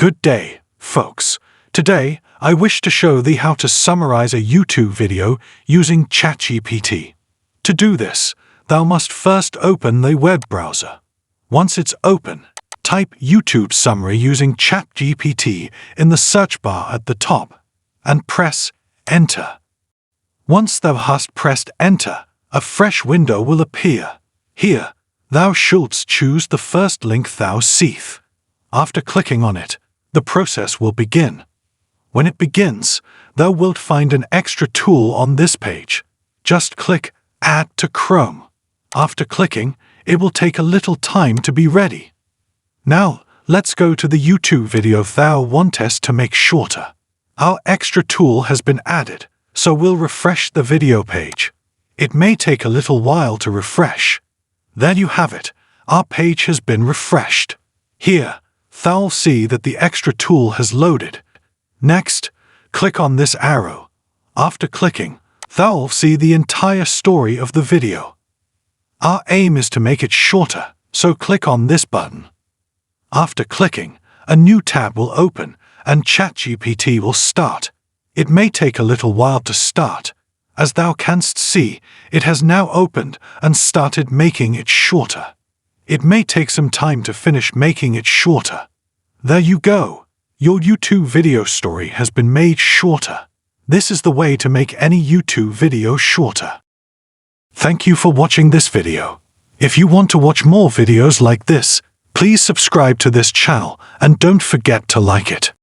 Good day, folks. Today, I wish to show thee how to summarize a YouTube video using Chatgpt. To do this, thou must first open the web browser. Once it's open, type YouTube summary using Chatgpt in the search bar at the top and press Enter. Once thou hast pressed Enter, a fresh window will appear. Here, thou shouldst choose the first link thou seeth. After clicking on it, the process will begin. When it begins, thou wilt find an extra tool on this page. Just click Add to Chrome. After clicking, it will take a little time to be ready. Now, let's go to the YouTube video thou wantest to make shorter. Our extra tool has been added, so we'll refresh the video page. It may take a little while to refresh. There you have it. Our page has been refreshed. Here, thou'll see that the extra tool has loaded. Next, click on this arrow. After clicking, thou'll see the entire story of the video. Our aim is to make it shorter, so click on this button. After clicking, a new tab will open and Chatgpt will start. It may take a little while to start. As thou canst see, it has now opened and started making it shorter. It may take some time to finish making it shorter. There you go. Your YouTube video story has been made shorter. This is the way to make any YouTube video shorter. Thank you for watching this video. If you want to watch more videos like this, please subscribe to this channel and don't forget to like it.